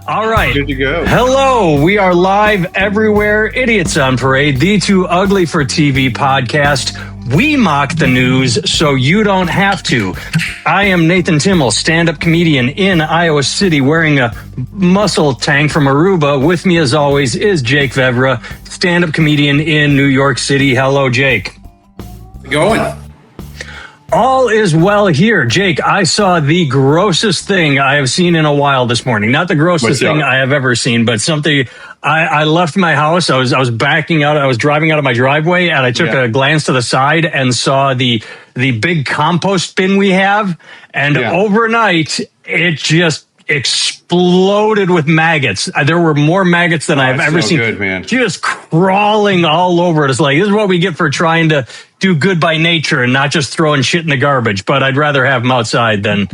All right. Good to go. Hello. We are live everywhere. Idiots on Parade, the Too Ugly for TV podcast. We mock the news so you don't have to. I am Nathan Timmel, stand-up comedian in Iowa City, wearing a muscle tank from Aruba. With me, as always, is Jake Vevra, stand-up comedian in New York City. Hello, Jake. How's it going? All is well here. Jake, I saw the grossest thing I have seen in a while this morning. Not the grossest thing I have ever seen, but something. I left my house. I was backing out. I was driving out of my driveway, and I took a glance to the side and saw the big compost bin we have. And overnight, it just exploded with maggots. There were more maggots than I've ever seen. Good, man. Just crawling all over it. It's like, this is what we get for trying to do good by nature and not just throwing shit in the garbage. But I'd rather have them outside than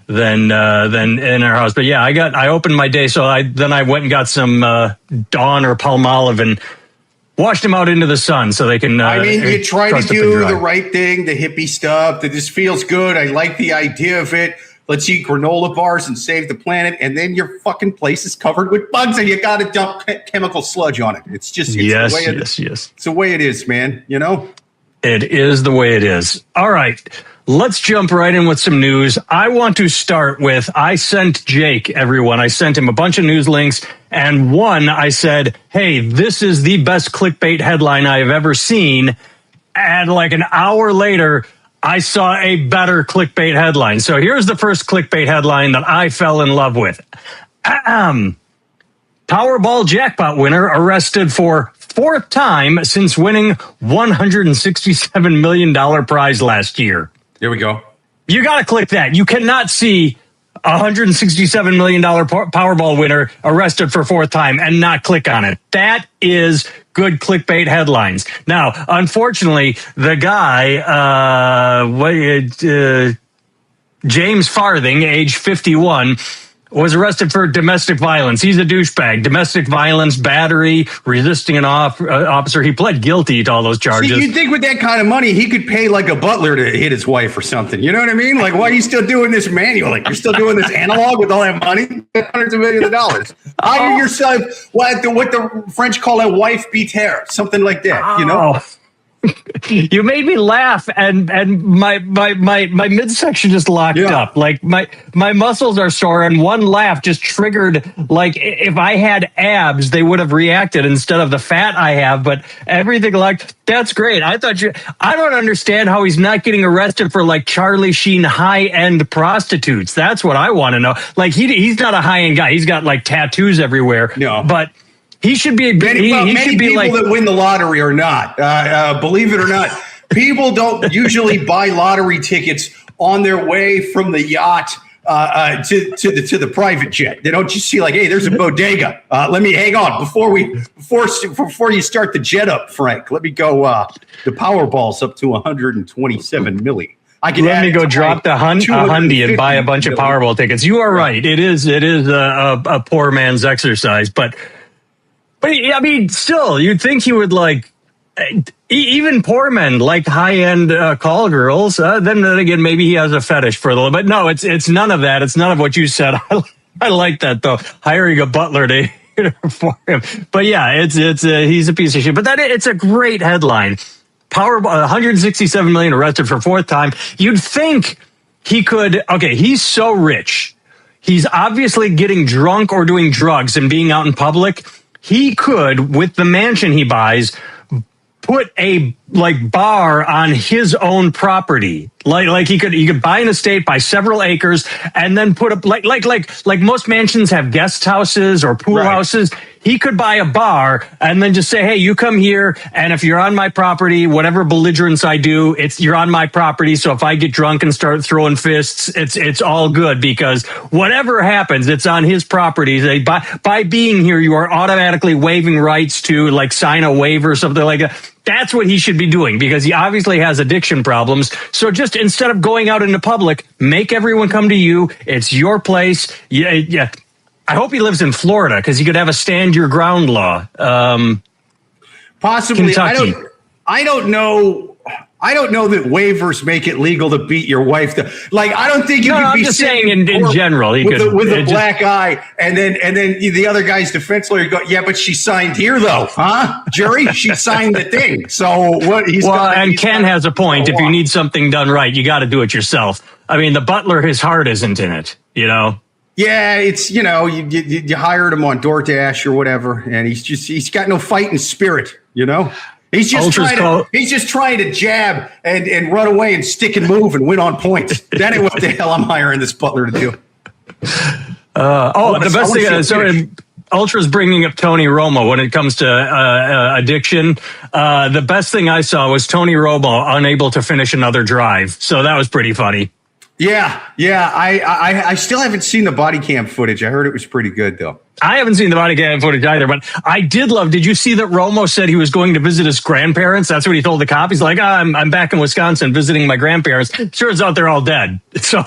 in our house. But yeah, I opened my day, so I went and got some Dawn or Palmolive and washed them out into the sun so they can. You try to do the right thing, the hippie stuff. That just feels good. I like the idea of it. Let's eat granola bars and save the planet, and then your fucking place is covered with bugs, and you got to dump chemical sludge on it. It's just yes. It's the way it is, man. You know. It is the way it is. All right, let's jump right in with some news. I want to start with, I sent Jake, everyone, I sent him a bunch of news links, and one, I said, hey, this is the best clickbait headline I have ever seen. And like an hour later, I saw a better clickbait headline. So here's the first clickbait headline that I fell in love with. Powerball jackpot winner arrested for fourth time since winning $167 million prize last year. There we go. You got to click that. You cannot see a $167 million Powerball winner arrested for fourth time and not click on it. That is good clickbait headlines. Now, unfortunately, the guy, James Farthing, age 51, was arrested for domestic violence. He's a douchebag. Domestic violence, battery, resisting an officer. He pled guilty to all those charges. See, you'd think with that kind of money, he could pay like a butler to hit his wife or something. You know what I mean? Like, why are you still doing this manual? Like, you're still doing this analog with all that money? Hundreds of millions of dollars. Hire yourself what the French call a wife beater, something like that, you know? You made me laugh, and my midsection just locked up. Like my muscles are sore, and one laugh just triggered. Like if I had abs, they would have reacted instead of the fat I have. But everything, like, that's great. I don't understand how he's not getting arrested for like Charlie Sheen high-end prostitutes. That's what I want to know. Like he's not a high-end guy. He's got like tattoos everywhere. No, but he should be. Many people like, that win the lottery or not. Believe it or not, people don't usually buy lottery tickets on their way from the yacht to the private jet. They don't just see like, hey, there's a bodega. Let me hang on before you start the jet up, Frank. Let me go. The Powerball's up to 127 million. Let me go drop the Hyundai and buy a bunch of Powerball tickets. You are right. It is a poor man's exercise, But I mean, still, you'd think he would like, even poor men like high-end call girls. Then again, maybe he has a fetish for a little bit. No, it's none of that. It's none of what you said. I like that though. Hiring a butler to for him. But yeah, he's a piece of shit. But it's a great headline. Powerball, 167 million arrested for fourth time. You'd think he could. Okay, he's so rich. He's obviously getting drunk or doing drugs and being out in public. He could, with the mansion he buys, put a bar on his own property. Like he could buy an estate, buy several acres, and then put up like most mansions have guest houses or pool houses. He could buy a bar and then just say, hey, you come here, and if you're on my property, whatever belligerence I do, you're on my property. So if I get drunk and start throwing fists, it's all good, because whatever happens, it's on his property. By being here, you are automatically waiving rights to like sign a waiver or something like that. That's what he should be doing, because he obviously has addiction problems. So just instead of going out into public, make everyone come to you. It's your place. Yeah. I hope he lives in Florida, because he could have a stand your ground law. Possibly. Kentucky. I don't know. I don't know that waivers make it legal to beat your wife. Like, I don't think you can be just saying in general with a black eye, and then the other guy's defense lawyer go, yeah, but she signed here though, huh? Jury, she signed the thing. So what? Ken has a point. If you need something done right, you got to do it yourself. I mean, the butler, his heart isn't in it, you know. Yeah, it's, you hired him on DoorDash or whatever, and he's got no fighting spirit, you know. He's just trying to jab and run away and stick and move and win on points. That ain't what the hell I'm hiring this butler to do. The best thing. So Ultra's bringing up Tony Romo when it comes to addiction. The best thing I saw was Tony Romo unable to finish another drive. So that was pretty funny. Yeah. I still haven't seen the body cam footage. I heard it was pretty good though. I haven't seen the body cam footage either, but I did love. Did you see that Romo said he was going to visit his grandparents? That's what he told the cop. He's like, I'm back in Wisconsin visiting my grandparents. Turns out they're all dead. So,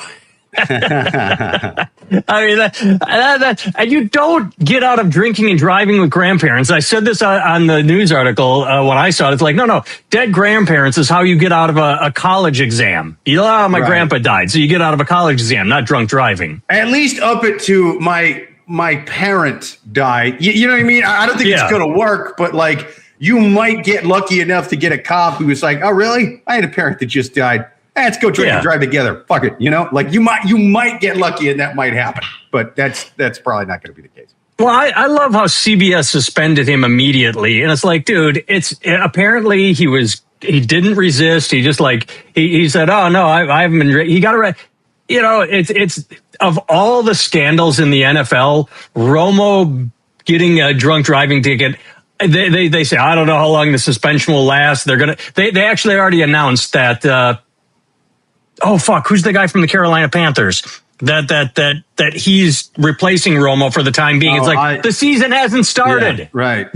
I mean, and you don't get out of drinking and driving with grandparents. I said this on the news article when I saw it. It's like, no, dead grandparents is how you get out of a college exam. My grandpa died, so you get out of a college exam, not drunk driving. At least up it to my parent died. You know what I mean? I don't think it's going to work, but like you might get lucky enough to get a cop who was like, oh, really? I had a parent that just died. Let's go drink and drive together. Fuck it. You know, like you might get lucky and that might happen, but that's probably not going to be the case. Well, I love how CBS suspended him immediately. And it's like, dude, apparently he didn't resist. He just he said, oh no, I haven't been, he got arrested. You know, it's of all the scandals in the NFL, Romo getting a drunk driving ticket. They say, I don't know how long the suspension will last. They actually already announced that, who's the guy from the Carolina Panthers? That he's replacing Romo for the time being. It's like the season hasn't started. Yeah, right.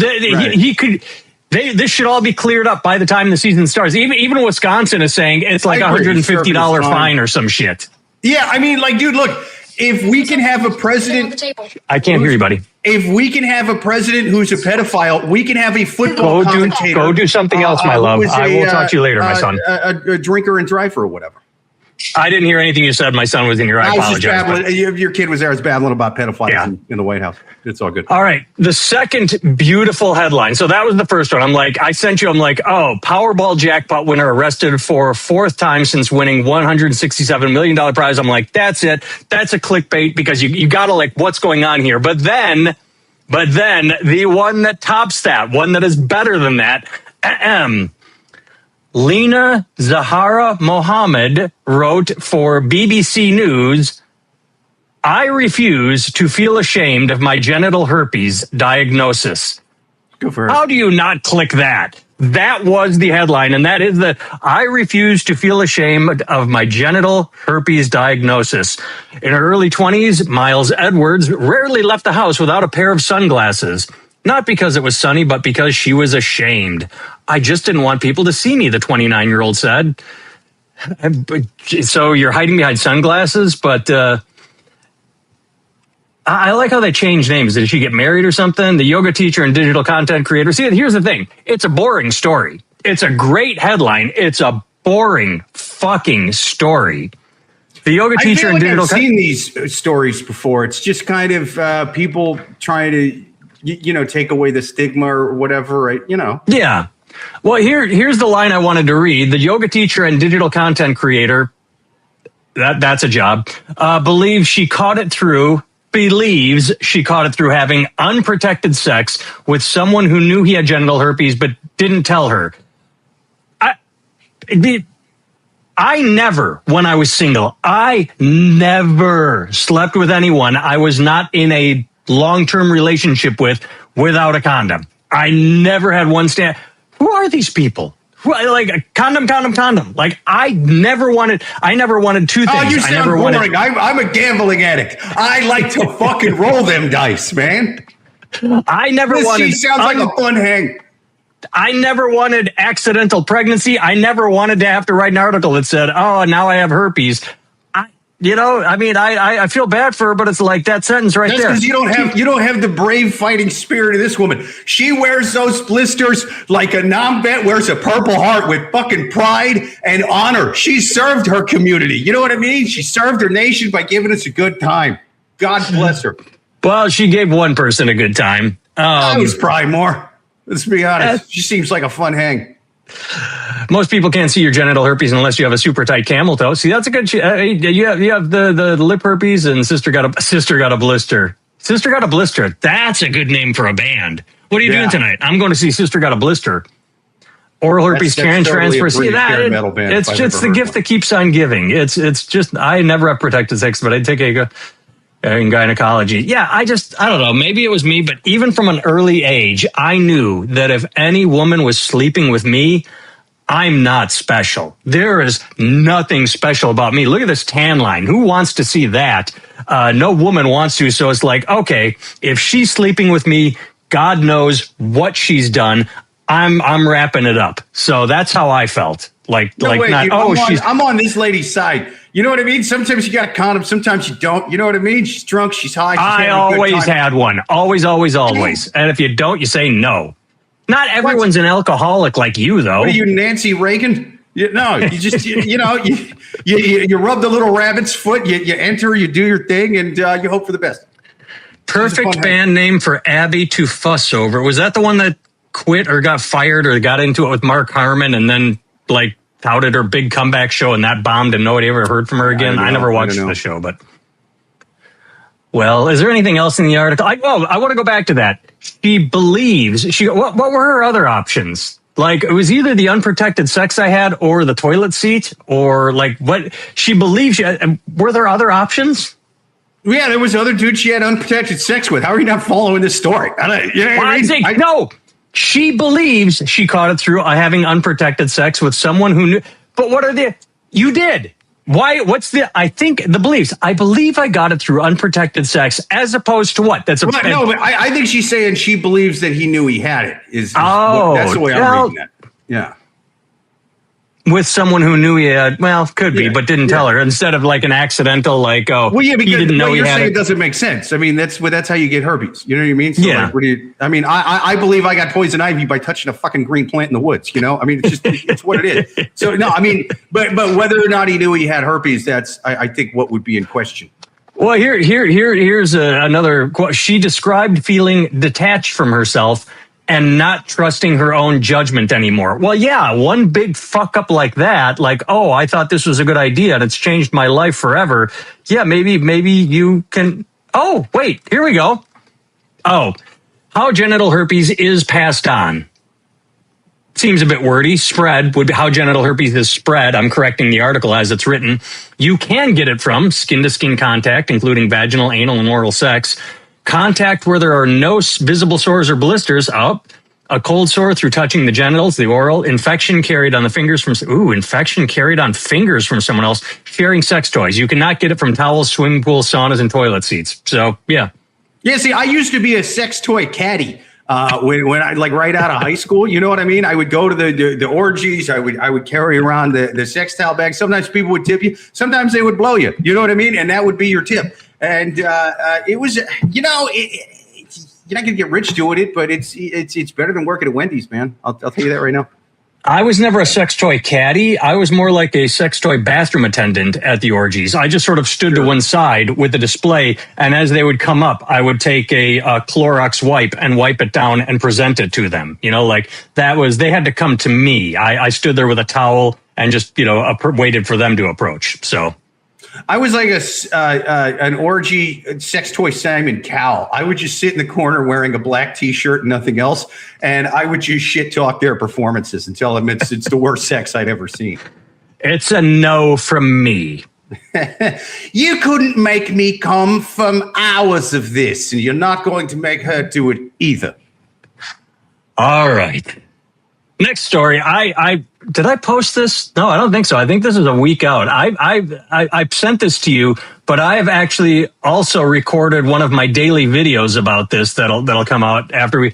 He could. This should all be cleared up by the time the season starts. Even Wisconsin is saying it's like $150 fine or some shit. Yeah, I mean, like, dude, look, if we can have a president, I can't hear you, buddy. If we can have a president who's a pedophile, we can have a football commentator. Go do something else, my love. I will talk to you later, my son. A drinker and driver or whatever. I didn't hear anything you said. My son was in here. I apologize. Your kid was there. I was babbling about pedophiles in the White House. It's all good. All right. The second beautiful headline. So that was the first one. I'm like, Powerball jackpot winner arrested for fourth time since winning $167 million prize. I'm like, that's it. That's a clickbait because you got to what's going on here. But then the one that tops that, one that is better than that, Lena Zahara Mohammed wrote for BBC News, I refuse to feel ashamed of my genital herpes diagnosis. Good for her. How do you not click that? That was the headline, and that is I refuse to feel ashamed of my genital herpes diagnosis. In her early 20s, Miles Edwards rarely left the house without a pair of sunglasses. Not because it was sunny, but because she was ashamed. I just didn't want people to see me, the 29-year-old said. So you're hiding behind sunglasses, but I like how they changed names. Did she get married or something? The yoga teacher and digital content creator. See, here's the thing. It's a boring story. It's a great headline. It's a boring fucking story. The yoga teacher and digital. I've seen these stories before. It's just kind of people trying to, take away the stigma or whatever, right? Yeah. Well, here's the line I wanted to read. The yoga teacher and digital content creator, that's a job, believes she caught it through having unprotected sex with someone who knew he had genital herpes but didn't tell her. I never, when I was single, I never slept with anyone I was not in a long-term relationship without a condom. I never had one stand. Who are these people? Condom. I never wanted two things. Oh, you sound boring. I'm a gambling addict. I like to fucking roll them dice, man. I never wanted. She sounds like a fun hang. I never wanted accidental pregnancy. I never wanted to have to write an article that said, oh, now I have herpes. I mean, I feel bad for her, but it's like that sentence right there. That's because you don't have the brave fighting spirit of this woman. She wears those blisters like a non-vet wears a Purple Heart with fucking pride and honor. She served her community. You know what I mean? She served her nation by giving us a good time. God bless her. Well, she gave one person a good time. That was probably more. Let's be honest. She seems like a fun hang. Most people can't see your genital herpes unless you have a super tight camel toe. See, that's a good. You have the lip herpes, and sister got a blister. Sister got a blister. That's a good name for a band. What are you doing tonight? I'm going to see Sister Got a Blister. Oral herpes transfer. See that? It's just the gift that keeps on giving. It's just I never have protected sex, but I take in gynecology. Yeah, I don't know. Maybe it was me, but even from an early age, I knew that if any woman was sleeping with me, I'm not special. There is nothing special about me. Look at this tan line. Who wants to see that? No woman wants to. So it's like, okay, if she's sleeping with me, God knows what she's done. I'm wrapping it up. So that's how I felt. I'm on this lady's side. You know what I mean? Sometimes you got a condom, sometimes you don't. You know what I mean? She's drunk, she's high. I always had one. Always. And if you don't, you say no. Not everyone's an alcoholic like you, though. What are you, Nancy Reagan? You just you rub the little rabbit's foot. You enter, you do your thing, and you hope for the best. Perfect band name for Abby to fuss over. Was that the one that quit or got fired or got into it with Mark Harmon and then touted her big comeback show and that bombed and nobody ever heard from her again? I never watched the show, but well, is there anything else in the article? I want to go back to that. She believes what were her other options? It was either the unprotected sex I had or the toilet seat or what she believes. Were there other options? Yeah, there was other dudes she had unprotected sex with. How are you not following this story? No. She believes she caught it through having unprotected sex with someone who knew. But what are you did? Why? What's I think the beliefs. I believe I got it through unprotected sex as opposed to what? But I think she's saying she believes that he knew he had it. That's the way I'm reading that. Yeah. With someone who knew he had, could be, but didn't tell her instead of an accidental, he didn't know he had it. It doesn't make sense. I mean, that's how you get herpes. You know what I mean? So I believe I got poison ivy by touching a fucking green plant in the woods. I mean, it's what it is. So no, I mean, but whether or not he knew he had herpes, that's I think what would be in question. Well, here's another quote. She described feeling detached from herself and not trusting her own judgment anymore. Well, yeah, one big fuck up like that, I thought this was a good idea and it's changed my life forever. Yeah, maybe you can. Oh, wait, here we go. Oh, how genital herpes is passed on. Seems a bit wordy. Spread would be how genital herpes is spread. I'm correcting the article as it's written. You can get it from skin-to-skin contact, including vaginal, anal, and oral sex. Contact where there are no visible sores or blisters. A cold sore through touching the genitals, the oral. Infection carried on the fingers from someone else. Sharing sex toys. You cannot get it from towels, swimming pools, saunas, and toilet seats. So, yeah. Yeah, see, I used to be a sex toy caddy. When I right out of high school, you know what I mean? I would go to the orgies. I would carry around the sex towel bag. Sometimes people would tip you. Sometimes they would blow you. You know what I mean? And that would be your tip. And it was, you're not gonna get rich doing it, but it's better than working at Wendy's, man. I'll tell you that right now. I was never a sex toy caddy. I was more like a sex toy bathroom attendant at the orgies. I just sort of stood to one side with the display, and as they would come up, I would take a Clorox wipe and wipe it down and present it to them. They had to come to me. I stood there with a towel and just, waited for them to approach. So I was like an orgy sex toy Simon Cowell. I would just sit in the corner wearing a black T-shirt and nothing else, and I would just shit talk their performances and tell them it's the worst sex I'd ever seen. It's a no from me. You couldn't make me come from hours of this, and you're not going to make her do it either. All right. Next story. Did I post this? No, I don't think so. I think this is a week out. I sent this to you, but I have actually also recorded one of my daily videos about this that'll come out after we.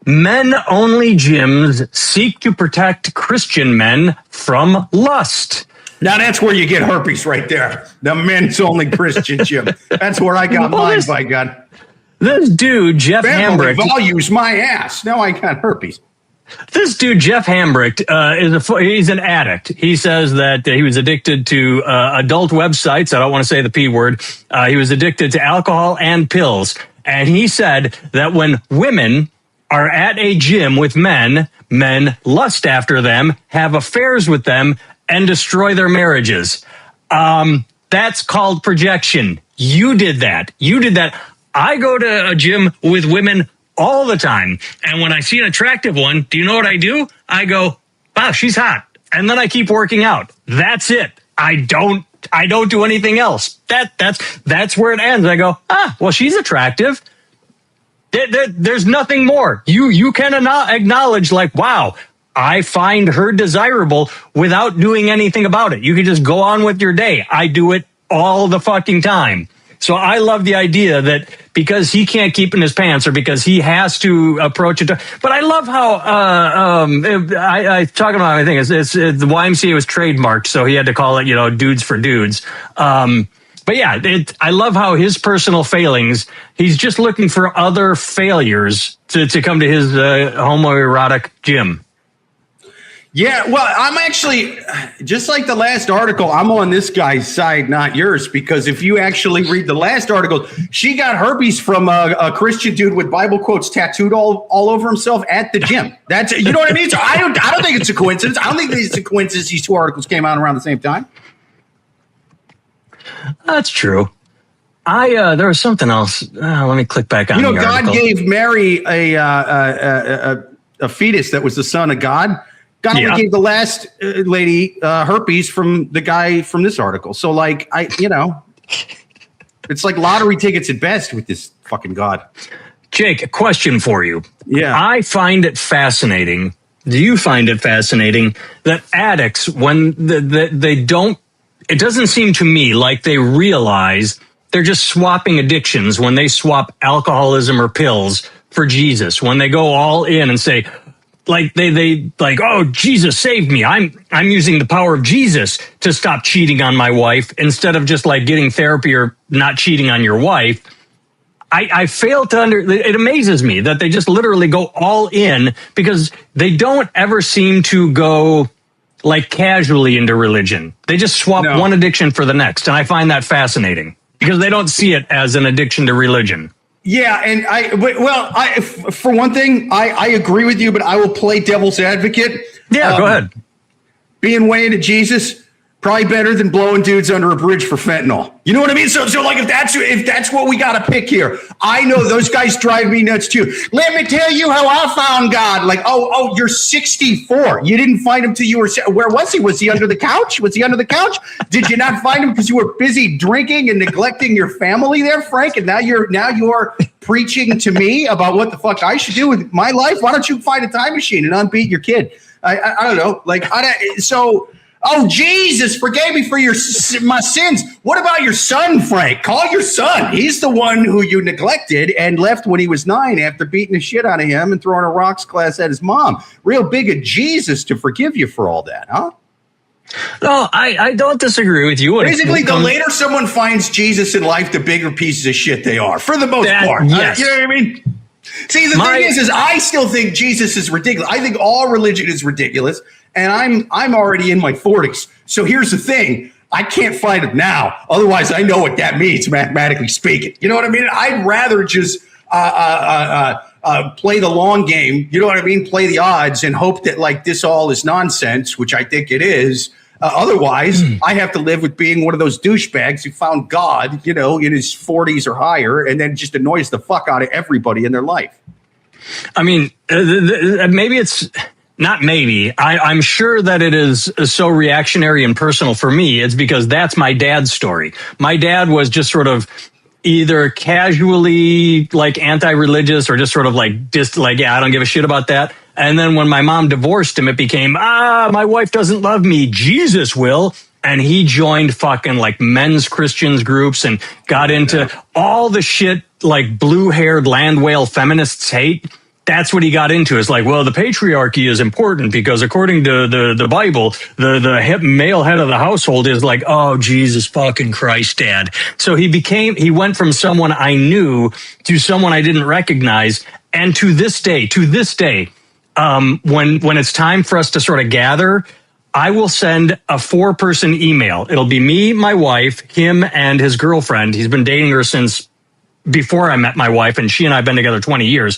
Men-only gyms seek to protect Christian men from lust. Now that's where you get herpes right there. The men's only Christian gym. That's where I got mine, by God. This dude, Jeff Hambrecht, values my ass. Now I got herpes. This dude, Jeff Hambrecht, he's an addict. He says that he was addicted to adult websites. I don't want to say the P word. He was addicted to alcohol and pills. And he said that when women are at a gym with men lust after them, have affairs with them, and destroy their marriages. That's called projection. You did that. I go to a gym with women all the time. And when I see an attractive one, do you know what I do? I go, wow, she's hot. And then I keep working out. That's it. I don't do anything else. That's where it ends. I go, well, she's attractive. There's nothing more. You can acknowledge like, wow, I find her desirable without doing anything about it. You can just go on with your day. I do it all the fucking time. So I love the idea that because he can't keep in his pants or because he has to approach it. But I love how I talking about, I think it's the YMCA was trademarked, so he had to call it, dudes for dudes. But yeah, I love how his personal failings, he's just looking for other failures to come to his homoerotic gym. Yeah, well, I'm actually, just like the last article, I'm on this guy's side, not yours, because if you actually read the last article, she got herpes from a Christian dude with Bible quotes tattooed all over himself at the gym. That's, you know what I mean? So I don't think it's a coincidence. I don't think it's a coincidence these two articles came out around the same time. That's true. There was something else. Let me click back on. God gave Mary a fetus that was the son of God. God only gave the last lady herpes from the guy from this article. So, like, it's like lottery tickets at best with this fucking God. Jake, a question for you. Yeah. I find it fascinating. Do you find it fascinating that addicts, when they don't, it doesn't seem to me like they realize they're just swapping addictions when they swap alcoholism or pills for Jesus, when they go all in and say, like they like, oh, Jesus saved me. I'm using the power of Jesus to stop cheating on my wife instead of just like getting therapy or not cheating on your wife. I fail to it amazes me that they just literally go all in because they don't ever seem to go like casually into religion. They just swap one addiction for the next. And I find that fascinating because they don't see it as an addiction to religion. Yeah, and for one thing, I agree with you, but I will play devil's advocate. Yeah, go ahead. Being way into Jesus, probably better than blowing dudes under a bridge for fentanyl. You know what I mean? So like if that's what we got to pick here, I know those guys drive me nuts too. Let me tell you how I found God. Like, oh, you're 64. You didn't find him till you were. Where was he? Was he under the couch? Did you not find him because you were busy drinking and neglecting your family there, Frank? And now you're preaching to me about what the fuck I should do with my life. Why don't you find a time machine and unbeat your kid? I don't know. Like, oh, Jesus forgave me for my sins. What about your son, Frank? Call your son. He's the one who you neglected and left when he was 9 after beating the shit out of him and throwing a rocks glass at his mom. Real big of Jesus to forgive you for all that, huh? No, I don't disagree with you. Basically, the later someone finds Jesus in life, the bigger pieces of shit they are, for the most part. Yes. You know what I mean? See, the thing is I still think Jesus is ridiculous. I think all religion is ridiculous. And I'm already in my 40s. So here's the thing. I can't fight it now. Otherwise, I know what that means, mathematically speaking. You know what I mean? I'd rather just play the long game. You know what I mean? Play the odds and hope that like this all is nonsense, which I think it is. Otherwise, I have to live with being one of those douchebags who found God, in his 40s or higher, and then just annoys the fuck out of everybody in their life. I mean, maybe it's... Not maybe. I'm sure that it is so reactionary and personal for me. It's because that's my dad's story. My dad was just sort of either casually like anti-religious or just sort of like I don't give a shit about that. And then when my mom divorced him, it became, my wife doesn't love me. Jesus will. And he joined fucking like men's Christians groups and got into all the shit like blue-haired land whale feminists hate. that's what he got into. It's like, well, the patriarchy is important because according to the Bible, the male head of the household is like, oh, Jesus fucking Christ, Dad. So he went from someone I knew to someone I didn't recognize. And to this day, when it's time for us to sort of gather, I will send a 4-person email. It'll be me, my wife, him, and his girlfriend. He's been dating her since before I met my wife, and she and I have been together 20 years.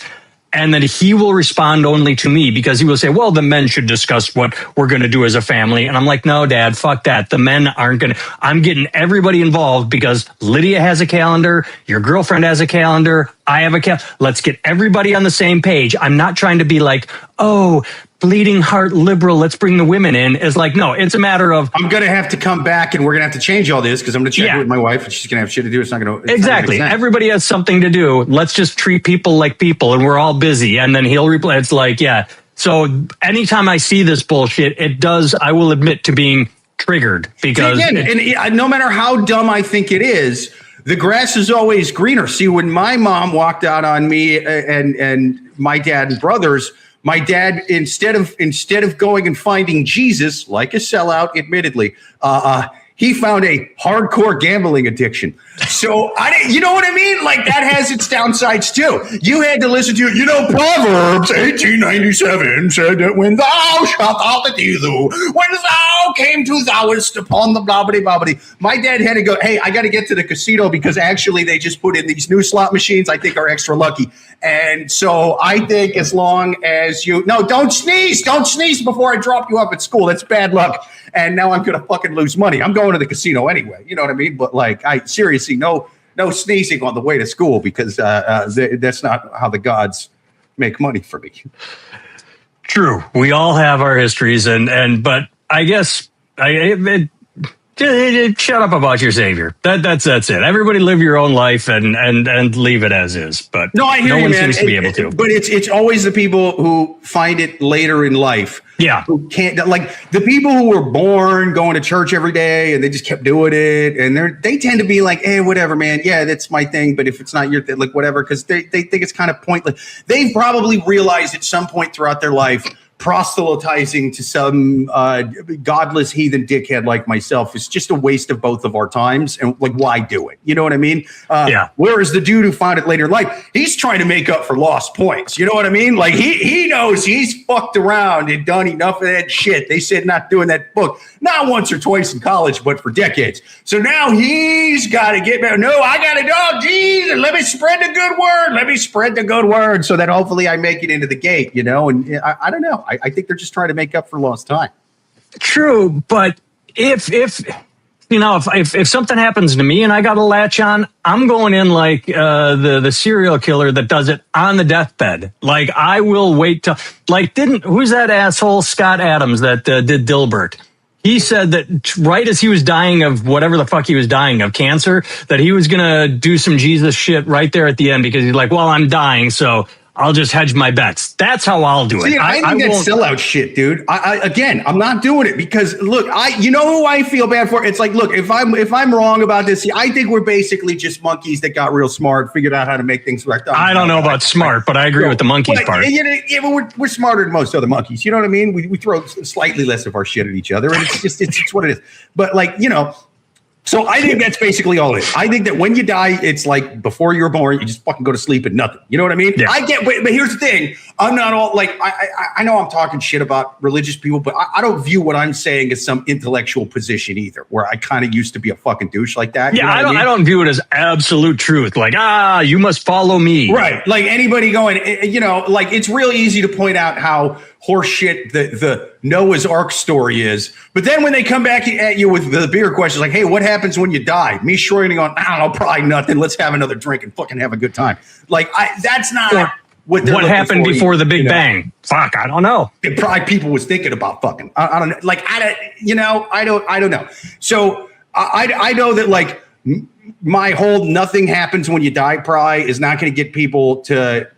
And then he will respond only to me because he will say, well, the men should discuss what we're going to do as a family. And I'm like, no, Dad, fuck that. The men aren't going to. I'm getting everybody involved because Lydia has a calendar. Your girlfriend has a calendar. I have a calendar. Let's get everybody on the same page. I'm not trying to be like, oh, bleeding heart liberal, let's bring the women in. It's like, no, it's a matter of, I'm going to have to come back and we're going to have to change all this because I'm going to check it with my wife and she's going to have shit to do. It's not going to. Exactly. Everybody has something to do. Let's just treat people like people and we're all busy. And then he'll reply. It's like, yeah. So anytime I see this bullshit, it does, I will admit to being triggered because. See, again, and no matter how dumb I think it is, the grass is always greener. See, when my mom walked out on me and my dad and brothers, my dad, instead of going and finding Jesus, like a sellout, admittedly, he found a hardcore gambling addiction. So you know what I mean? Like that has its downsides too. You had to listen to, Proverbs 1897 said that when thou shalt out the dealu, when thou came to thouest upon the blobbity. My dad had to go, hey, I got to get to the casino because actually they just put in these new slot machines I think are extra lucky. And so I think as long as don't sneeze before I drop you off at school. That's bad luck. And now I'm going to fucking lose money. I'm going to the casino anyway. You know what I mean? But like, I seriously, no sneezing on the way to school because that's not how the gods make money for me. True. We all have our histories but I guess shut up about your savior. That's it. Everybody live your own life and leave it as is. But no, I hear no you, one man. seems to be able to. But it's always the people who find it later in life. Yeah. Who can't, like the people who were born going to church every day and they just kept doing it. And they tend to be like, hey, whatever, man. Yeah, that's my thing. But if it's not your thing, like whatever, because they think it's kind of pointless. They've probably realized at some point throughout their life, proselytizing to some godless heathen dickhead like myself is just a waste of both of our times. And like, why do it? You know what I mean? Yeah. Whereas the dude who found it later in life, he's trying to make up for lost points. You know what I mean? Like he knows he's fucked around and done enough of that shit. They said not doing that book, not once or twice in college, but for decades. So now he's got to get back. No, I got to go. Jesus, let me spread the good word. Let me spread the good word so that hopefully I make it into the gate, And I don't know. I think they're just trying to make up for lost time. True, but if something happens to me and I got a latch on, I'm going in like the serial killer that does it on the deathbed. Like I will wait till who's that asshole Scott Adams that did Dilbert? He said that right as he was dying of whatever the fuck he was dying of, cancer, that he was gonna do some Jesus shit right there at the end because he's like, well, I'm dying, so I'll just hedge my bets. That's how I'll do it. See, I think that's sellout shit, dude. I'm not doing it because look, who I feel bad for? It's like, look, if I'm wrong about this, I think we're basically just monkeys that got real smart, figured out how to make things work. I don't know about smart, but I agree with the monkeys part. Yeah, but we're smarter than most other monkeys. You know what I mean? We throw slightly less of our shit at each other, and it's what it is. But so I think that's basically all it is. I think that when you die, it's like before you were born, you just fucking go to sleep and nothing. You know what I mean? Yeah. I get, but here's the thing. I'm not all like, I know I'm talking shit about religious people, but I don't view what I'm saying as some intellectual position either, where I kind of used to be a fucking douche like that. Yeah, you know I don't view it as absolute truth. Like, you must follow me. Right. Like anybody going, like it's real easy to point out how horseshit the Noah's Ark story is. But then when they come back at you with the bigger questions like, hey, what happens when you die? Me shrugging on, I don't know, probably nothing. Let's have another drink and fucking have a good time. Like, that's not what happened before the Big Bang. Fuck, I don't know. Probably people was thinking about fucking. I don't know. Like, I don't know. So I know that like my whole nothing happens when you die pry is not going to get people to,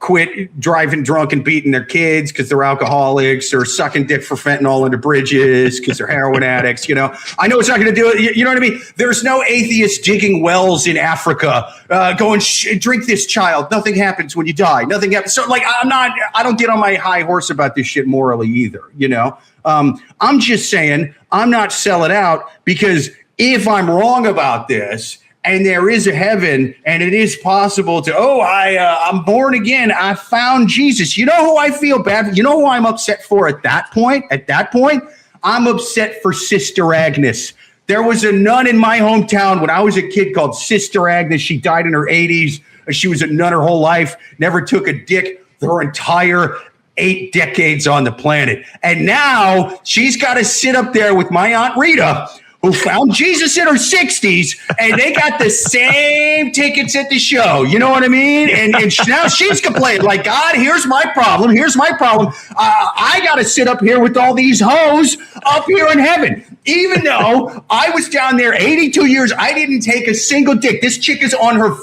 quit driving drunk and beating their kids because they're alcoholics, or sucking dick for fentanyl under bridges because they're heroin addicts. You know, I know it's not going to do it. You know what I mean? There's no atheist digging wells in Africa going, drink this, child. Nothing happens when you die. Nothing happens. So like, I don't get on my high horse about this shit morally either. You know, I'm just saying I'm not selling out, because if I'm wrong about this, and there is a heaven, and it is possible to, I'm born again, I found Jesus. You know who I feel bad for? You know who I'm upset for at that point? At that point, I'm upset for Sister Agnes. There was a nun in my hometown when I was a kid called Sister Agnes. She died in her 80s. She was a nun her whole life, never took a dick her entire 8 decades on the planet. And now she's got to sit up there with my Aunt Rita, who found Jesus in her 60s, and they got the same tickets at the show. You know what I mean? And now she's complaining, like, God, here's my problem. Here's my problem. I got to sit up here with all these hoes up here in heaven. Even though I was down there 82 years, I didn't take a single dick. This chick is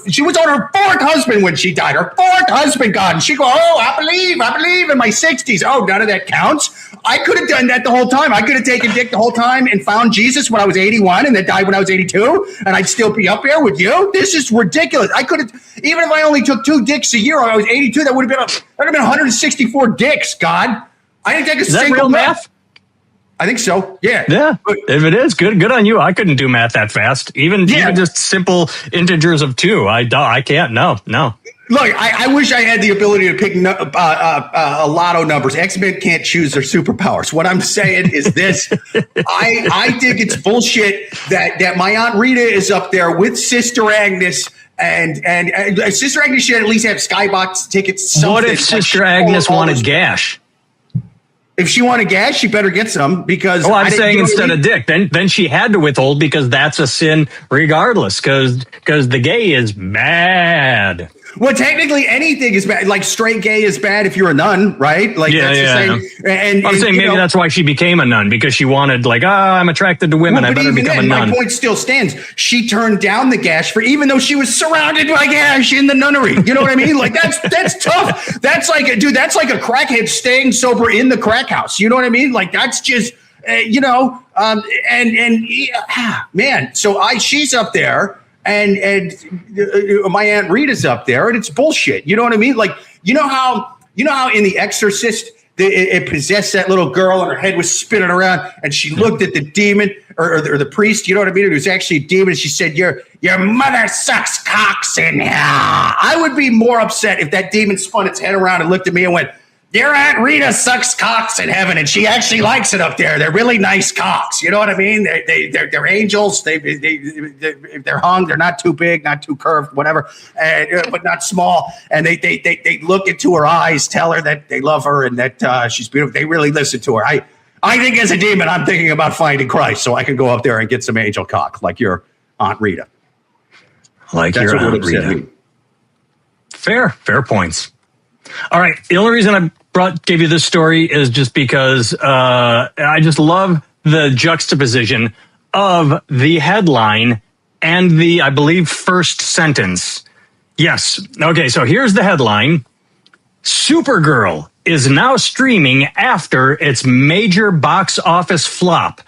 she was on her 4th husband when she died. Her 4th husband got, and she go, I believe in my 60s. Oh, none of that counts. I could have done that the whole time. I could have taken dick the whole time and found Jesus when I was 81 and then died when I was 82, and I'd still be up there with you. This is ridiculous. I could have, even if I only took 2 dicks a year when I was 82, that would have been 164 dicks, God. I didn't take a single real math. I think so. Yeah. Yeah. If it is, good on you. I couldn't do math that fast. Even just simple integers of 2. I can't. No. Look, I wish I had the ability to pick a lotto numbers. X-Men can't choose their superpowers. What I'm saying is this. I think it's bullshit that my Aunt Rita is up there with Sister Agnes, and Sister Agnes should at least have skybox tickets. What if Sister Agnes wanted gash? If she wanted gas, she better get some, because I'm saying instead of dick, then she had to withhold, because that's a sin regardless, because the gay is bad. Well, technically anything is bad. Like straight gay is bad if you're a nun, right? Like that's the same. And I'm saying maybe that's why she became a nun, because she wanted, like, I'm attracted to women. I better become a nun. My point still stands. She turned down the gash even though she was surrounded by gash in the nunnery. You know what I mean? Like that's tough. That's like a crackhead staying sober in the crack house. You know what I mean? Like that's just, man. So she's up there. And my Aunt Rita's up there, and it's bullshit. You know what I mean? Like, you know how in The Exorcist it possessed that little girl, and her head was spinning around, and she looked at the demon or the priest. You know what I mean? It was actually a demon. And she said, "Your mother sucks cocks in here." I would be more upset if that demon spun its head around and looked at me and went, "Your Aunt Rita sucks cocks in heaven, and she actually likes it up there. They're really nice cocks." You know what I mean? They're angels. They're hung. They're not too big, not too curved, whatever, but not small. And they look into her eyes, tell her that they love her and that she's beautiful. They really listen to her. I think as a demon, I'm thinking about finding Christ, so I can go up there and get some angel cock like your Aunt Rita. Like that's your Aunt Rita. Fair points. All right. The only reason I gave you this story is just because I just love the juxtaposition of the headline and the, I believe, first sentence. Yes. Okay. So here's the headline. Supergirl is now streaming after its major box office flop.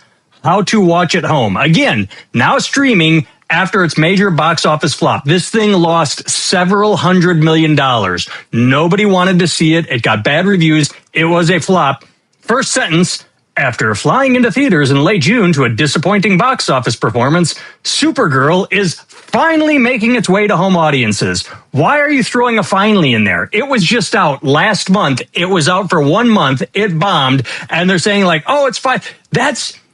How to watch at home. Again, now streaming after its major box office flop. This thing lost several $100 million. Nobody wanted to see it. It got bad reviews. It was a flop. First sentence, after flying into theaters in late June to a disappointing box office performance, Supergirl is finally making its way to home audiences. Why are you throwing a finally in there? It was just out last month. It was out for 1 month. It bombed. And they're saying like, oh, it's fine.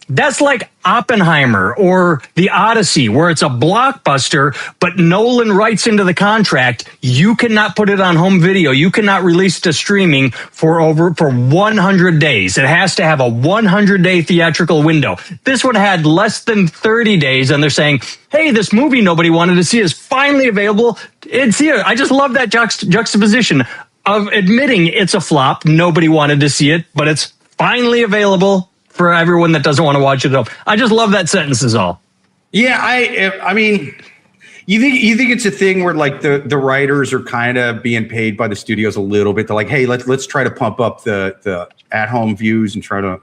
That's like Oppenheimer or The Odyssey, where it's a blockbuster, but Nolan writes into the contract, you cannot put it on home video. You cannot release it to streaming for 100 days. It has to have a 100-day theatrical window. This one had less than 30 days, and they're saying, hey, this movie nobody wanted to see is finally available in theater. I just love that juxtaposition of admitting it's a flop. Nobody wanted to see it, but it's finally available for everyone that doesn't want to watch it at home. I just love that sentence is all. Yeah, I mean, You think it's a thing where like the writers are kind of being paid by the studios a little bit? They're like, hey, let's try to pump up the at home views and try to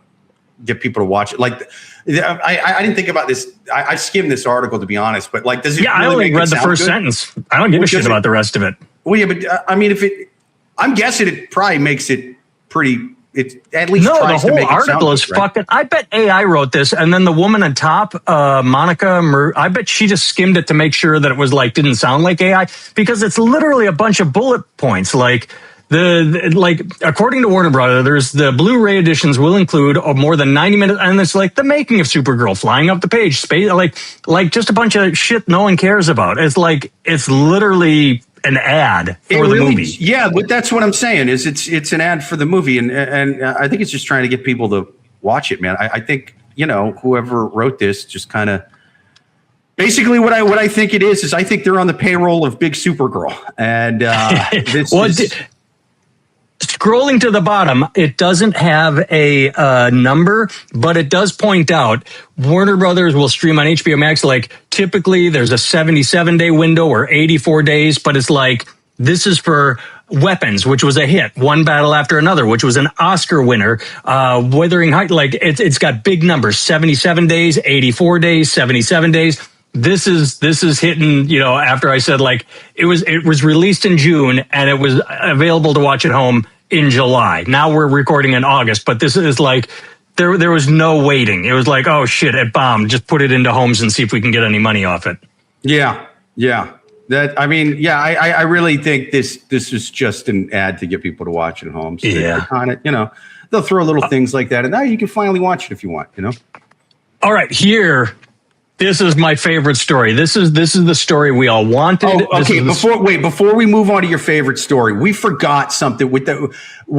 get people to watch it. Like, I didn't think about this. I skimmed this article, to be honest, but like, does it? Yeah, really I only read the first sentence. I don't give a shit about the rest of it. Well, yeah, but I mean, I'm guessing it probably makes it pretty. It at least no. tries The to whole make article it is right? fucking. I bet AI wrote this, and then the woman on top, Monica. I bet she just skimmed it to make sure that it was like didn't sound like AI, because it's literally a bunch of bullet points. Like according to Warner Brothers, the Blu-ray editions will include more than 90 minutes, and it's like the making of Supergirl, flying up the page, space, like just a bunch of shit no one cares about. It's like it's literally an ad for the movie. Yeah, but that's what I'm saying is it's an ad for the movie, and I think it's just trying to get people to watch it, man. I think, you know, whoever wrote this just kind of basically what I think it is I think they're on the payroll of Big Supergirl, and this scrolling to the bottom, it doesn't have a number, but it does point out Warner Brothers will stream on HBO Max. Like typically there's a 77-day window or 84 days, but it's like this is for Weapons, which was a hit, One Battle After Another, which was an Oscar winner, Wuthering Heights. Like it's got big numbers, 77 days, 84 days, 77 days. This is hitting, you know, after I said like it was released in June and it was available to watch at home in July. Now we're recording in August, but this is like there was no waiting. It was like, oh shit, it bombed. Just put it into homes and see if we can get any money off it. Yeah. I really think this is just an ad to get people to watch at home. So kind of, you know, they'll throw little things like that, and now you can finally watch it if you want, you know. All right, here. This is my favorite story. This is the story we all wanted. Oh, okay. Before we move on to your favorite story, we forgot something we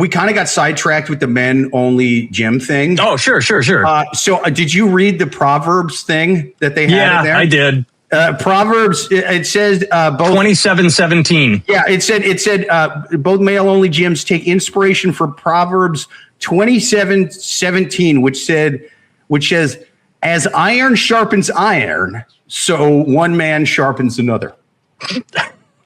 kind of got sidetracked with the men only gym thing. Oh, sure. So did you read the Proverbs thing that they had in there? Yeah, I did. Proverbs, it says both 27:17. Yeah, it said both male only gyms take inspiration from Proverbs 27:17, which says, as iron sharpens iron, so one man sharpens another.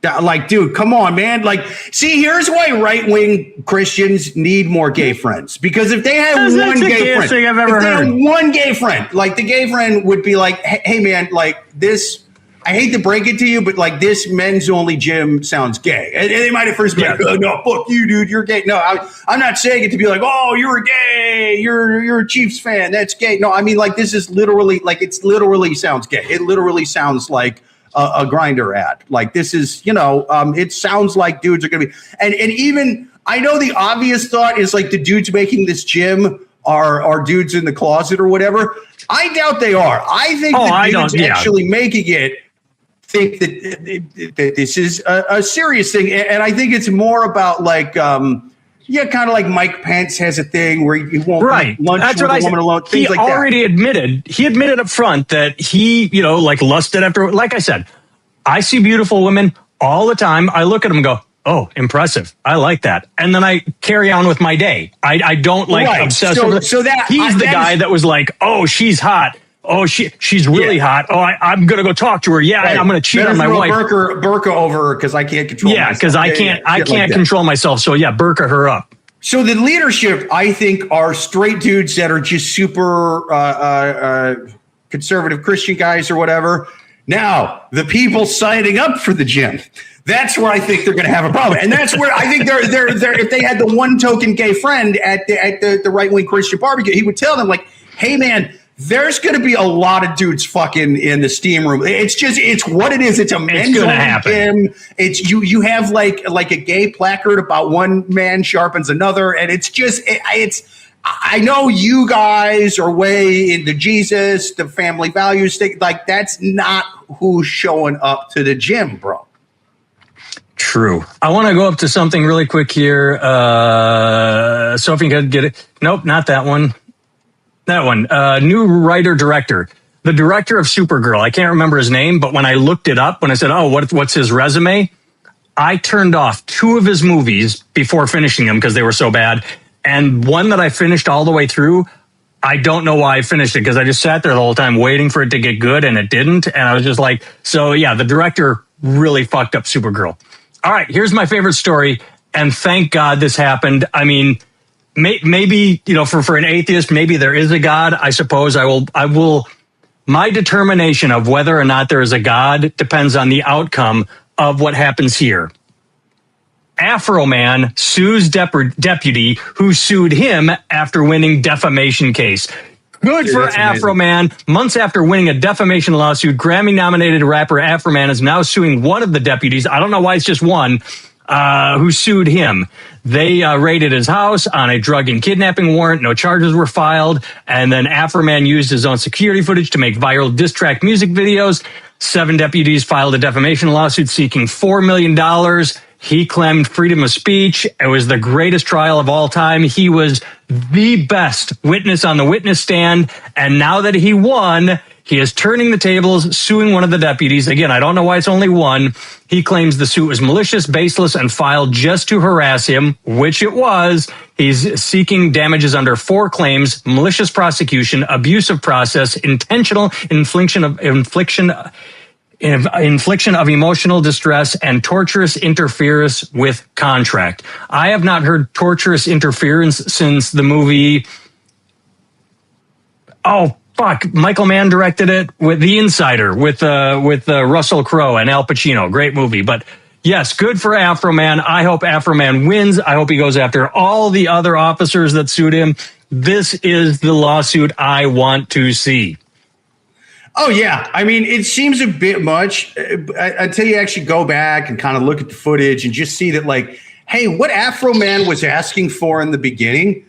Like, dude, come on, man. Like, see, here's why right-wing Christians need more gay friends. Because if they had one gay friend, thing I've ever heard. One gay friend, like the gay friend would be like, hey man, like this, I hate to break it to you, but like this men's only gym sounds gay. And they might at first be like, oh, no, fuck you, dude, you're gay. No, I'm not saying it to be like, oh, you're gay, you're a Chiefs fan, that's gay. No, I mean, like, this is literally, like, it's literally sounds gay. It literally sounds like a Grindr ad. Like, this is, you know, it sounds like dudes are going to be, and even, I know the obvious thought is like the dudes making this gym are dudes in the closet or whatever. I doubt they are. I think the dudes actually making it think that this is a serious thing, and I think it's more about like, kind of like Mike Pence has a thing where he won't eat lunch with a woman alone. He already admitted up front that he, you know, like lusted after. Like I said, I see beautiful women all the time. I look at them and go, oh, impressive. I like that. And then I carry on with my day. I don't like obsess over so that he's the guy that was like, oh, she's hot. Oh, she's really hot. Oh, I'm going to go talk to her. Yeah, I'm going to cheat on my wife. Burqa over her because I can't control myself. Yeah, because I can't control myself. So yeah, burqa her up. So the leadership, I think, are straight dudes that are just super conservative Christian guys or whatever. Now, the people signing up for the gym, that's where I think they're going to have a problem. And that's where I think they're if they had the one token gay friend at the right-wing Christian barbecue, he would tell them like, hey, man, there's going to be a lot of dudes fucking in the steam room. It's what it is. It's a men's only gym. It's you have like a gay placard about one man sharpens another, and it's I know you guys are way into Jesus, the family values thing. Like, that's not who's showing up to the gym, bro. True. I want to go up to something really quick here. Sophie, can get it? Nope, not that one. That one. New writer-director. The director of Supergirl. I can't remember his name, but when I looked it up, when I said, oh, what's his resume? I turned off 2 of his movies before finishing them because they were so bad. And one that I finished all the way through, I don't know why I finished it because I just sat there the whole time waiting for it to get good and it didn't. And I was just like, so yeah, the director really fucked up Supergirl. All right, here's my favorite story. And thank God this happened. I mean, maybe, you know, for an atheist, maybe there is a God. I suppose I will, my determination of whether or not there is a God depends on the outcome of what happens here. Afroman sues deputy who sued him after winning defamation case. Good for Afroman. Months after winning a defamation lawsuit, Grammy-nominated rapper Afroman is now suing one of the deputies. I don't know why it's just one, who sued him. They raided his house on a drug and kidnapping warrant. No charges were filed. And then Afroman used his own security footage to make viral diss track music videos. 7 deputies filed a defamation lawsuit seeking $4 million. He claimed freedom of speech. It was the greatest trial of all time. He was the best witness on the witness stand. And now that he won, he is turning the tables, suing one of the deputies. Again, I don't know why it's only one. He claims the suit was malicious, baseless, and filed just to harass him, which it was. He's seeking damages under 4 claims: malicious prosecution, abuse of process, intentional infliction of emotional distress, and torturous interference with contract. I have not heard torturous interference since the movie. Oh, fuck. Michael Mann directed it with The Insider with Russell Crowe and Al Pacino. Great movie. But yes, good for Afroman. I hope Afroman wins. I hope he goes after all the other officers that sued him. This is the lawsuit I want to see. Oh, yeah. I mean, it seems a bit much until you actually go back and kind of look at the footage and just see that, like, hey, what Afroman was asking for in the beginning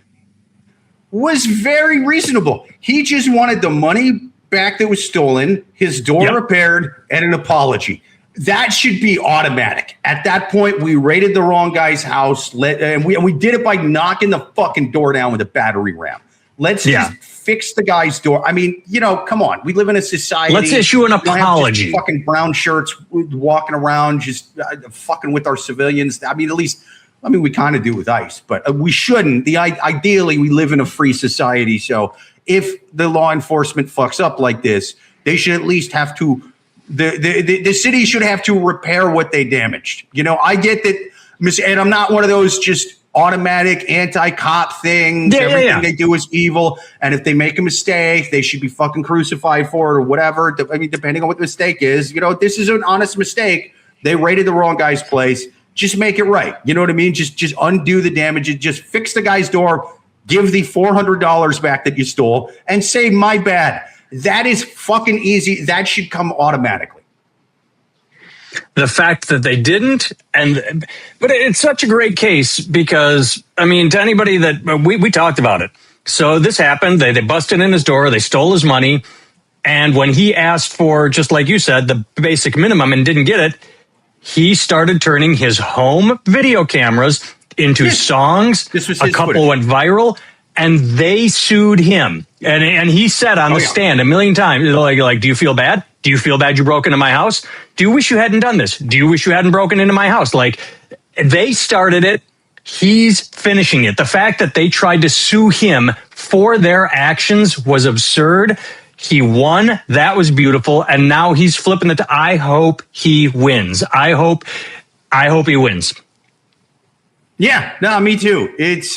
was very reasonable. He just wanted the money back that was stolen, his door repaired, and an apology. That should be automatic. At that point, we raided the wrong guy's house, and we did it by knocking the fucking door down with a battery ram. Let's just fix the guy's door. I mean, you know, come on. We live in a society. Let's issue an apology. Fucking brown shirts walking around just fucking with our civilians. I mean, at least, we kind of do with ICE, but we shouldn't. Ideally, we live in a free society. So if the law enforcement fucks up like this, they should at least have to, the city should have to repair what they damaged. You know, I get that, and I'm not one of those just automatic anti-cop things. Everything they do is evil, and if they make a mistake, they should be fucking crucified for it or whatever. I mean, depending on what the mistake is. You know, this is an honest mistake. They raided the wrong guy's place. Just make it right. You know what I mean? Just undo the damage. Just fix the guy's door. Give the $400 back that you stole, and say my bad. That is fucking easy. That should come automatically. The fact that they didn't, but it's such a great case because, I mean, to anybody that we talked about it. So this happened. They busted in his door. They stole his money. And when he asked for, just like you said, the basic minimum and didn't get it, he started turning his home video cameras into songs. This was a couple went viral, and they sued him. And he said on the stand a million times, like, do you feel bad? Do you feel bad you broke into my house? Do you wish you hadn't done this? Do you wish you hadn't broken into my house? Like, they started it. He's finishing it. The fact that they tried to sue him for their actions was absurd. He won. That was beautiful. And now he's flipping it. I hope he wins. I hope he wins. Yeah, no, me too. It's,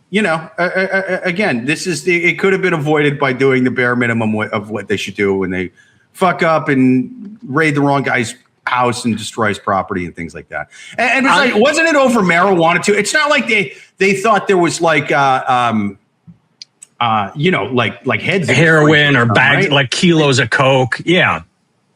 you know, again, it could have been avoided by doing the bare minimum of what they should do when they fuck up and raid the wrong guy's house and destroy his property and things like that. And besides, wasn't it over marijuana too? It's not like they thought there was like, you know, like heads of heroin or bags, right? Like kilos of coke. Yeah.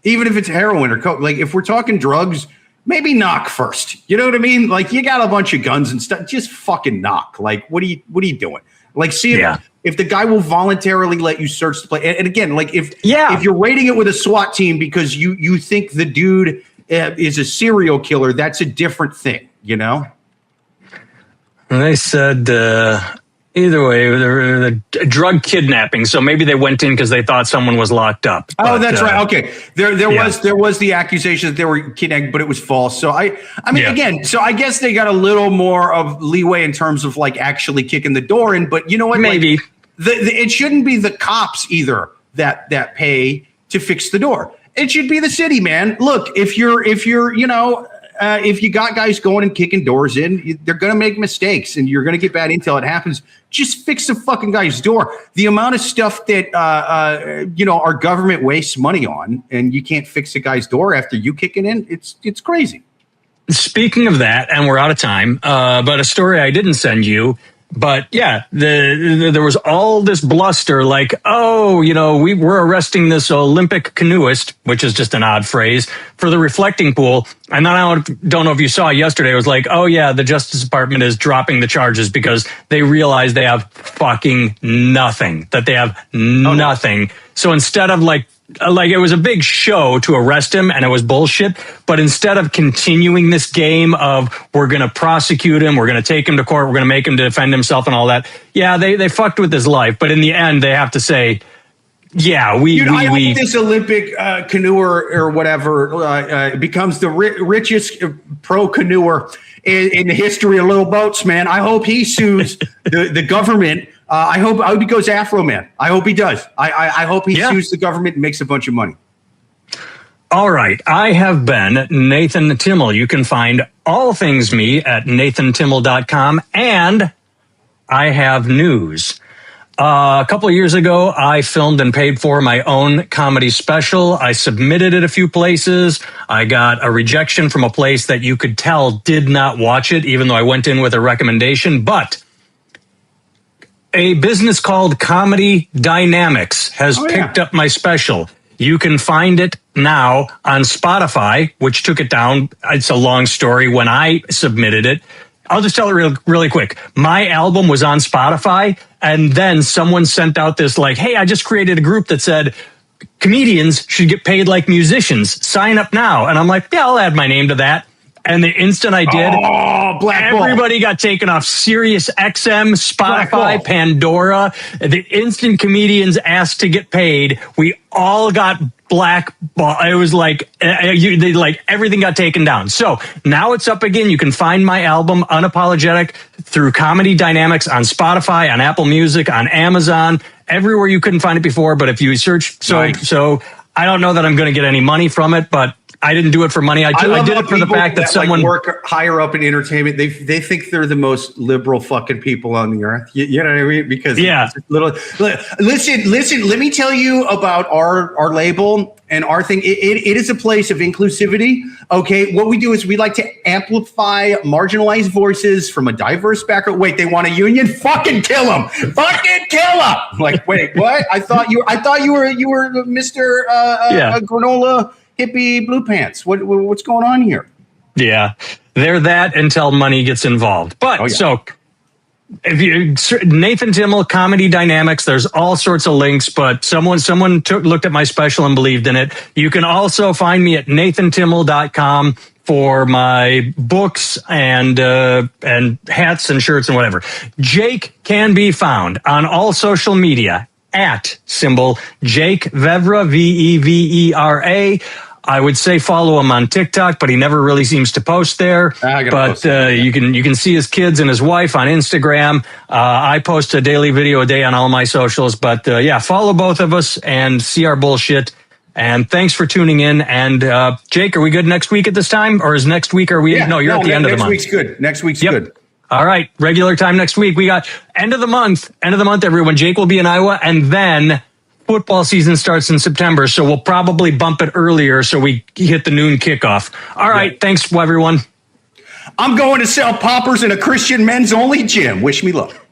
Even if it's heroin or coke, like if we're talking drugs, maybe knock first. You know what I mean? Like, you got a bunch of guns and stuff. Just fucking knock. Like, what are you doing? Like, see if the guy will voluntarily let you search the place. And again, like if you're raiding it with a SWAT team because you think the dude is a serial killer, that's a different thing. You know. And they said either way, the drug kidnapping. So maybe they went in because they thought someone was locked up. Oh, that's right. Okay, there was the accusation that they were kidnapped, but it was false. So I mean, again, so I guess they got a little more of leeway in terms of like actually kicking the door in. But you know what? Maybe. it shouldn't be the cops either that pay to fix the door. It should be the city, man. Look, if you got guys going and kicking doors in, they're going to make mistakes and you're going to get bad intel. It happens. Just fix the fucking guy's door. The amount of stuff that, our government wastes money on, and you can't fix a guy's door after you kick it in, it's crazy. Speaking of that, and we're out of time, but a story I didn't send you. But yeah, there was all this bluster like, we're arresting this Olympic canoeist, which is just an odd phrase, for the reflecting pool. And then I don't know if you saw yesterday, it was like, oh yeah, the Justice Department is dropping the charges because they realize they have fucking nothing, that they have nothing. So instead of like it was a big show to arrest him and it was bullshit. But instead of continuing this game of we're going to prosecute him, we're going to take him to court, we're going to make him defend himself and all that. Yeah, they fucked with his life. But in the end, they have to say, yeah, I hope this Olympic canoer or whatever becomes the richest pro canoer in the history of little boats, man. I hope he sues the government. I hope he goes Afroman. I hope he does. I hope he sues the government and makes a bunch of money. All right. I have been Nathan Timmel. You can find all things me at nathantimmel.com. And I have news. A couple of years ago, I filmed and paid for my own comedy special. I submitted it a few places. I got a rejection from a place that you could tell did not watch it, even though I went in with a recommendation. But a business called Comedy Dynamics has picked up my special. You can find it now on Spotify, which took it down. It's a long story when I submitted it. I'll just tell it really quick. My album was on Spotify, and then someone sent out this like, hey, I just created a group that said comedians should get paid like musicians. Sign up now. And I'm like, yeah, I'll add my name to that. And the instant I did, everybody got taken off Sirius XM, Spotify, Pandora. The instant comedians asked to get paid, we all got blackball. It was like everything got taken down. So now it's up again. You can find my album Unapologetic through Comedy Dynamics on Spotify, on Apple Music, on Amazon, everywhere you couldn't find it before. But if you search, so I don't know that I'm going to get any money from it, but I didn't do it for money. I did it for the fact that someone work higher up in entertainment. They think they're the most liberal fucking people on the earth. You know what I mean? Because listen. Let me tell you about our label and our thing. It is a place of inclusivity. Okay, what we do is we like to amplify marginalized voices from a diverse background. Wait, they want a union? Fucking kill them! Fucking kill them! Like, wait, what? I thought you were Mr. Granola hippie blue pants. What's going on here? Yeah, they're that until money gets involved. But so if you Nathan Timmel Comedy Dynamics, there's all sorts of links. But someone looked at my special and believed in it. You can also find me at nathantimmel.com for my books and hats and shirts and whatever. Jake can be found on all social media at Jake Vevera, Vevera. I would say follow him on TikTok, but he never really seems to post there. But you can see his kids and his wife on Instagram. I post a daily video a day on all my socials. But follow both of us and see our bullshit. And thanks for tuning in. And Jake, are we good next week at this time, or is next week? Are we? Yeah, no, you're at the end of the month. Next week's good. All right, regular time next week. We got end of the month, everyone. Jake will be in Iowa, and then football season starts in September, so we'll probably bump it earlier so we hit the noon kickoff. All right, thanks, everyone. I'm going to sell poppers in a Christian men's only gym. Wish me luck.